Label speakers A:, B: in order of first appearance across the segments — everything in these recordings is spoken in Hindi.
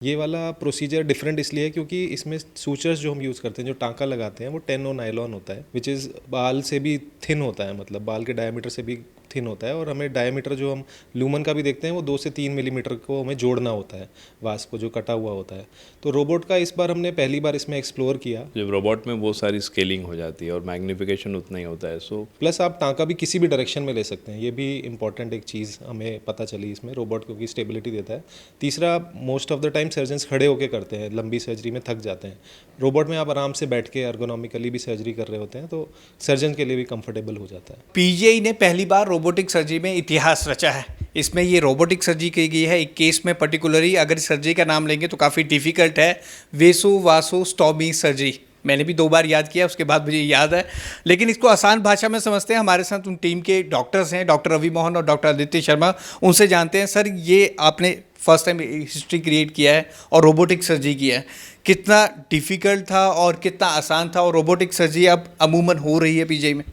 A: ये वाला प्रोसीजर डिफरेंट इसलिए है क्योंकि इसमें सूचर्स जो हम यूज़ करते हैं, जो टाँका लगाते हैं, वो 10 और नायलॉन होता है, विच इज़ बाल से भी थिन होता है, मतलब बाल के डायमीटर से भी थिन होता है। और हमें डायमीटर जो हम लूमन का भी देखते हैं वो 2 से 3 मिलीमीटर को हमें जोड़ना होता है, वास को जो कटा हुआ होता है। तो रोबोट का इस बार हमने पहली बार इसमें एक्सप्लोर किया।
B: जब रोबोट में वो सारी स्केलिंग हो जाती है और मैग्नीफिकेशन उतना ही होता है, सो
A: प्लस आप टाँका भी किसी भी डायरेक्शन में ले सकते हैं, ये भी इंपॉर्टेंट एक चीज़ हमें पता चली इसमें। रोबोट क्योंकि स्टेबिलिटी देता है। तीसरा, most of the time surgeons खड़े होकर करते हैं, लंबी सर्जरी में थक जाते हैं। रोबोट में आप आराम से बैठ के अर्गोनॉमिकली भी सर्जरी कर रहे होते हैं, तो सर्जन के लिए भी कंफर्टेबल हो जाता है।
C: पीजीआई ने पहली बार रोबोटिक सर्जरी में इतिहास रचा है। इसमें ये रोबोटिक सर्जरी की गई है। एक केस में पर्टिकुलरली अगर इस सर्जरी का नाम लेंगे तो काफ़ी डिफिकल्ट है, वेसोवासोस्टॉमी सर्जरी। मैंने भी 2 बार याद किया, उसके बाद मुझे याद है, लेकिन इसको आसान भाषा में समझते हैं। हमारे साथ उन टीम के डॉक्टर्स हैं, डॉक्टर रवि मोहन और डॉक्टर आदित्य शर्मा। उनसे जानते हैं, सर ये आपने फर्स्ट टाइम हिस्ट्री क्रिएट किया है और रोबोटिक सर्जरी किया है, कितना डिफ़िकल्ट था और कितना आसान था, और रोबोटिक सर्जरी अब अमूमन हो रही है पीजीआई में?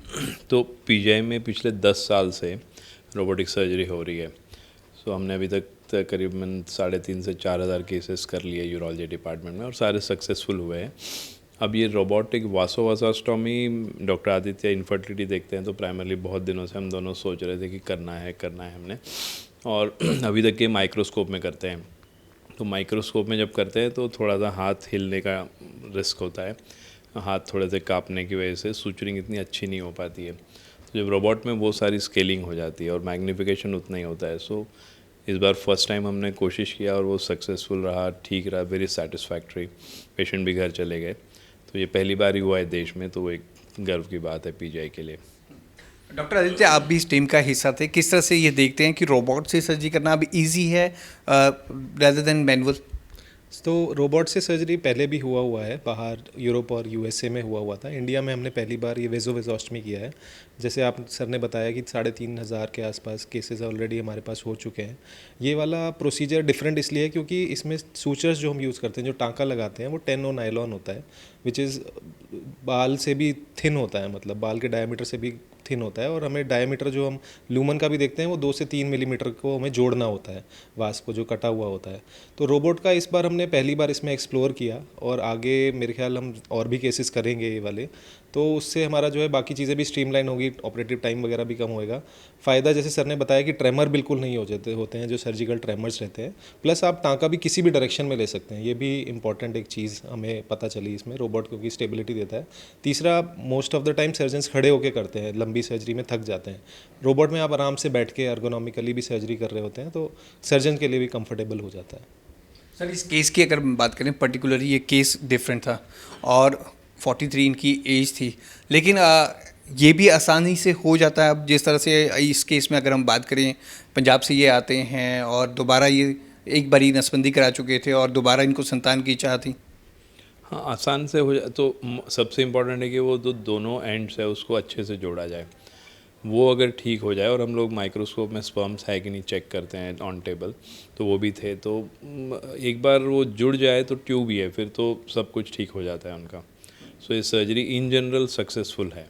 B: तो पीजीआई में पिछले 10 साल से रोबोटिक सर्जरी हो रही है। सो हमने अभी तक करीबन 3,500 से 4,000 केसेस कर लिए यूरोलॉजी डिपार्टमेंट में, और सारे सक्सेसफुल हुए हैं। अब ये रोबोटिक वासोवासास्टॉमी, डॉक्टर आदित्य इनफर्टिलिटी देखते हैं, तो प्राइमरली बहुत दिनों से हम दोनों सोच रहे थे कि करना है हमने, और अभी तक ये माइक्रोस्कोप में करते हैं। तो माइक्रोस्कोप में जब करते हैं तो थोड़ा सा हाथ हिलने का रिस्क होता है, हाथ थोड़े से कांपने की वजह से सुचरिंग इतनी अच्छी नहीं हो पाती है। तो जब रोबोट में वो सारी स्केलिंग हो जाती है और मैग्नीफिकेशन उतना ही होता है, सो इस बार फर्स्ट टाइम हमने कोशिश किया और वो सक्सेसफुल रहा, ठीक रहा, वेरी सेटिस्फैक्ट्री। पेशेंट भी घर चले गए। तो ये पहली बार ही हुआ है देश में, तो वो एक गर्व की बात है पीजीआई के लिए।
C: डॉक्टर आदित्य, आप भी इस टीम का हिस्सा थे, किस तरह से ये देखते हैं कि रोबोट से सर्जरी करना अब ईजी है rather देन मैनुअल?
A: तो रोबोट से सर्जरी पहले भी हुआ है, बाहर यूरोप और यूएसए में हुआ था। इंडिया में हमने पहली बार ये वेसोवेजोस्टमी किया है। जैसे आप सर ने बताया कि 3,500 के आसपास केसेस ऑलरेडी हमारे पास हो चुके हैं। ये वाला प्रोसीजर डिफरेंट इसलिए है क्योंकि इसमें सूचर्स जो हम यूज़ करते हैं, जो टाँका लगाते हैं, वो 10 और नायलॉन होता है, विच इज़ बाल से भी थिन होता है, मतलब बाल के डायमीटर से भी थिन होता है। और हमें डायमीटर जो हम लूमन का भी देखते हैं वो 2 से 3 मिलीमीटर को हमें जोड़ना होता है, वास को जो कटा हुआ होता है। तो रोबोट का इस बार हमने पहली बार इसमें एक्सप्लोर किया, और आगे मेरे ख्याल हम और भी केसेस करेंगे ये वाले। तो उससे हमारा जो है बाकी चीज़ें भी स्ट्रीमलाइन होगी, ऑपरेटिव टाइम वगैरह भी कम होएगा। फ़ायदा जैसे सर ने बताया कि ट्रेमर बिल्कुल नहीं हो जाते होते हैं, जो सर्जिकल ट्रेमर्स रहते हैं। प्लस आप टाँका भी किसी भी डायरेक्शन में ले सकते हैं, ये भी इंपॉर्टेंट एक चीज़ हमें पता चली इसमें। रोबोट क्योंकि स्टेबिलिटी देता है। तीसरा, most of the time surgeons खड़े होकर करते हैं, लंबी सर्जरी में थक जाते हैं। रोबोट में आप आराम से बैठ के अर्गोनॉमिकली भी सर्जरी कर रहे होते हैं, तो सर्जन के लिए भी कंफर्टेबल हो जाता है।
C: सर, इस केस की अगर बात करें, पर्टिकुलरली ये केस डिफरेंट था और 43 इनकी एज थी, लेकिन ये भी आसानी से हो जाता है। अब जिस तरह से इस केस में अगर हम बात करें, पंजाब से ये आते हैं और दोबारा ये एक बारी नसबंदी करा चुके थे और दोबारा इनको संतान की चाह थी।
B: हाँ, आसान से हो जाए तो सबसे इम्पोर्टेंट है कि वो दोनों एंड्स है उसको अच्छे से जोड़ा जाए। वो अगर ठीक हो जाए, और हम लोग माइक्रोस्कोप में स्पर्म्स है कि नहीं चेक करते हैं ऑन टेबल, तो वो भी थे। तो एक बार वो जुड़ जाए तो ट्यूब ही है, फिर तो सब कुछ ठीक हो जाता है उनका। सो ये सर्जरी इन जनरल सक्सेसफुल है।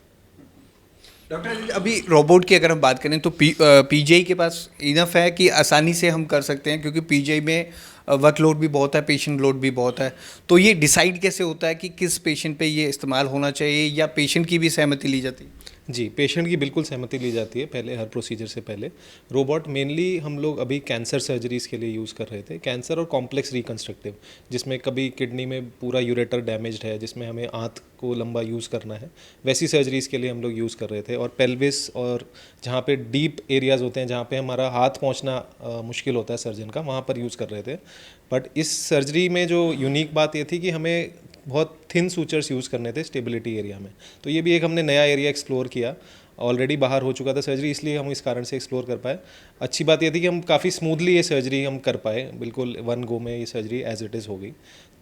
C: डॉक्टर, अभी रोबोट की अगर हम बात करें तो पीजीआई के पास इनफ है कि आसानी से हम कर सकते हैं, क्योंकि पीजीआई में वर्कलोड भी बहुत है, पेशेंट लोड भी बहुत है। तो ये डिसाइड कैसे होता है कि किस पेशेंट पे ये इस्तेमाल होना चाहिए, या पेशेंट की भी सहमति ली जाती है?
A: जी, पेशेंट की बिल्कुल सहमति ली जाती है पहले, हर प्रोसीजर से पहले। रोबोट मेनली हम लोग अभी कैंसर सर्जरीज़ के लिए यूज़ कर रहे थे, कैंसर और कॉम्प्लेक्स रिकन्स्ट्रक्टिव, जिसमें कभी किडनी में पूरा यूरेटर डैमेज्ड है, जिसमें हमें आंत को लंबा यूज़ करना है, वैसी सर्जरीज़ के लिए हम लोग यूज़ कर रहे थे। और पेल्विस और जहाँ पे डीप एरियाज़ होते हैं, जहाँ पे हमारा हाथ पहुँचना मुश्किल होता है सर्जन का, वहाँ पर यूज़ कर रहे थे। बट इस सर्जरी में जो यूनिक बात ये थी कि हमें बहुत थिन सूचर्स यूज़ करने थे स्टेबिलिटी एरिया में। तो ये भी एक हमने नया एरिया एक्सप्लोर किया। ऑलरेडी बाहर हो चुका था सर्जरी, इसलिए हम इस कारण से एक्सप्लोर कर पाए। अच्छी बात ये थी कि हम काफ़ी स्मूथली ये सर्जरी हम कर पाए, बिल्कुल 1 गो में ये सर्जरी एज इट इज़ हो गई।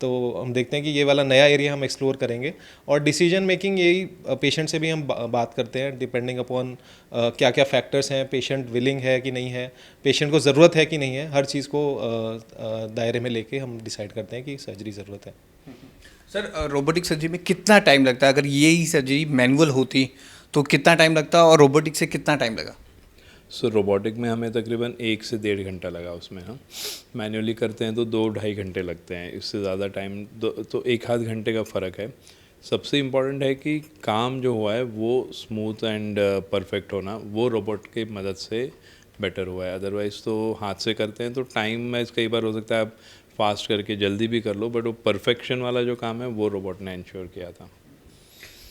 A: तो हम देखते हैं कि ये वाला नया एरिया हम एक्सप्लोर करेंगे। और डिसीजन मेकिंग यही पेशेंट से भी हम बात करते हैं, डिपेंडिंग अपॉन क्या क्या फैक्टर्स हैं, पेशेंट विलिंग है कि नहीं है, पेशेंट को ज़रूरत है कि नहीं है, हर चीज़ को दायरे में लेके हम डिसाइड करते हैं कि सर्जरी ज़रूरत है।
C: सर, रोबोटिक सर्जरी में कितना टाइम लगता है? अगर ये ही सर्जरी मैनुअल होती तो कितना टाइम लगता, और रोबोटिक से कितना टाइम लगा?
B: सो रोबोटिक में हमें तकरीबन 1 से 1.5 घंटा लगा उसमें, हम मैन्युअली करते हैं तो 2-2.5 घंटे लगते हैं, इससे ज़्यादा टाइम तो 1 आध घंटे का फ़र्क है। सबसे इम्पॉर्टेंट है कि काम जो हुआ है वो स्मूथ एंड परफेक्ट होना, वो रोबोट की मदद से बेटर हुआ है। अदरवाइज़ तो हाथ से करते हैं तो टाइम में कई बार हो सकता है आप फास्ट करके जल्दी भी कर लो, बट वो परफेक्शन वाला जो काम है वो रोबोट ने इंश्योर किया था।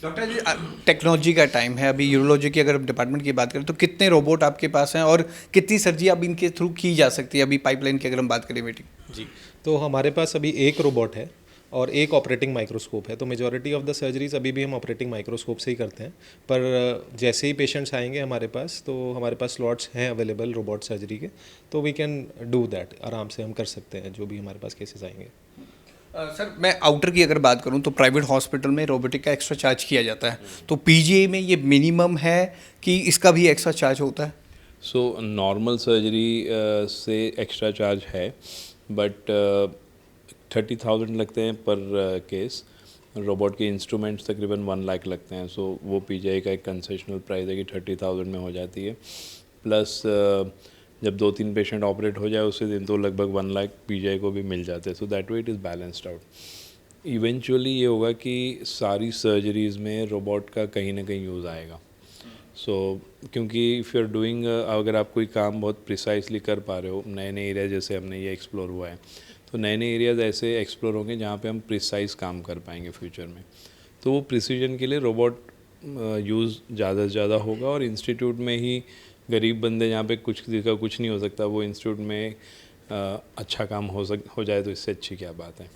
C: डॉक्टर जी, टेक्नोलॉजी का टाइम है, अभी यूरोलॉजी की अगर डिपार्टमेंट की बात करें तो कितने रोबोट आपके पास हैं और कितनी सर्जरी अब इनके थ्रू की जा सकती है, अभी पाइपलाइन की अगर हम बात करें मीटिंग?
A: जी, तो हमारे पास अभी एक रोबोट है और एक ऑपरेटिंग माइक्रोस्कोप है। तो मेजॉरिटी ऑफ द सर्जरीज अभी भी हम ऑपरेटिंग माइक्रोस्कोप से ही करते हैं, पर जैसे ही पेशेंट्स आएंगे हमारे पास तो हमारे पास स्लॉट्स हैं अवेलेबल रोबोट सर्जरी के, तो वी कैन डू दैट, आराम से हम कर सकते हैं जो भी हमारे पास केसेस आएंगे।
C: सर, मैं आउटर की अगर बात करूं तो प्राइवेट हॉस्पिटल में रोबोटिक का एक्स्ट्रा चार्ज किया जाता है, तो पीजीआई में ये मिनिमम है कि इसका भी एक्स्ट्रा चार्ज होता है?
B: सो नॉर्मल सर्जरी से एक्स्ट्रा चार्ज है, बट 30,000 लगते हैं पर केस। रोबोट के इंस्ट्रूमेंट्स तकरीबन 1 लाख लगते हैं, सो वो पीजीआई का एक कंसेशनल प्राइस है कि 30,000 में हो जाती है। प्लस जब 2-3 पेशेंट ऑपरेट हो जाए उसी दिन तो लगभग 1 लाख पीजीआई को भी मिल जाते हैं, so that way it is balanced out. Eventually ये होगा कि सारी सर्जरीज़ में रोबोट का कहीं ना कहीं यूज़ आएगा। सो क्योंकि इफ़ यू आर डूइंग, अगर आप कोई काम बहुत प्रिसाइसली कर पा रहे हो, नए नए एरिया जैसे हमने ये एक्सप्लोर हुआ है, तो नए नए एरियाज ऐसे एक्सप्लोर होंगे जहाँ पे हम प्रिसाइज काम कर पाएंगे फ्यूचर में, तो वो प्रिसीजन के लिए रोबोट यूज़ ज़्यादा से ज़्यादा होगा। और इंस्टीट्यूट में ही गरीब बंदे जहाँ पे कुछ किसी का कुछ नहीं हो सकता, वो इंस्टीट्यूट में अच्छा काम हो जाए तो इससे अच्छी क्या बात है।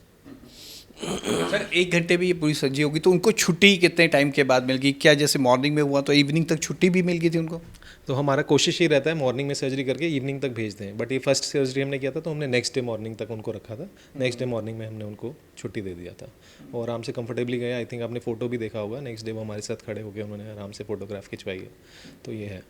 C: सर, 1 घंटे में ये पूरी सर्जरी होगी तो उनको छुट्टी कितने टाइम के बाद मिल गई? क्या जैसे मॉर्निंग में हुआ तो इवनिंग तक छुट्टी भी मिल गई थी उनको?
A: तो हमारा कोशिश ही रहता है मॉर्निंग में सर्जरी करके इवनिंग तक भेज दें, बट ये फर्स्ट सर्जरी हमने किया था तो हमने नेक्स्ट डे मॉर्निंग तक उनको रखा था, नेक्स्ट डे मॉर्निंग में हमने उनको छुट्टी दे दिया था और आराम से कंफर्टेबली गए। आई थिंक आपने फ़ोटो भी देखा होगा, नेक्स्ट डे वो हमारे साथ खड़े होकर उन्होंने आराम से फ़ोटोग्राफ खिंचवाई है, तो ये है।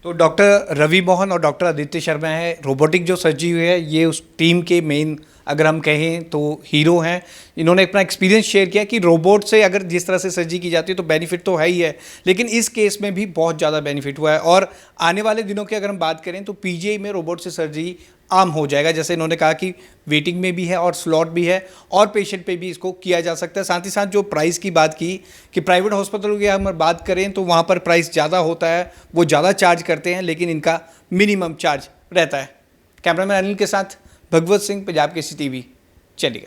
C: तो डॉक्टर रवि मोहन और डॉक्टर आदित्य शर्मा है, रोबोटिक जो सर्जरी हुई है ये उस टीम के मेन अगर हम कहें तो हीरो हैं। इन्होंने अपना एक्सपीरियंस शेयर किया कि रोबोट से अगर जिस तरह से सर्जरी की जाती है तो बेनिफिट तो है ही है, लेकिन इस केस में भी बहुत ज़्यादा बेनिफिट हुआ है और आने वाले दिनों की अगर हम बात करें तो पीजीआई में रोबोट से सर्जरी आम हो जाएगा। जैसे इन्होंने कहा कि वेटिंग में भी है और स्लॉट भी है और पेशेंट पे भी इसको किया जा सकता है। साथ ही साथ जो प्राइस की बात की कि प्राइवेट हॉस्पिटलों की हम बात करें तो वहाँ पर प्राइस ज़्यादा होता है, वो ज़्यादा चार्ज करते हैं, लेकिन इनका मिनिमम चार्ज रहता है। कैमरामैन अनिल के साथ भगवत सिंह, पंजाब केसरी टीवी, चंडीगढ़।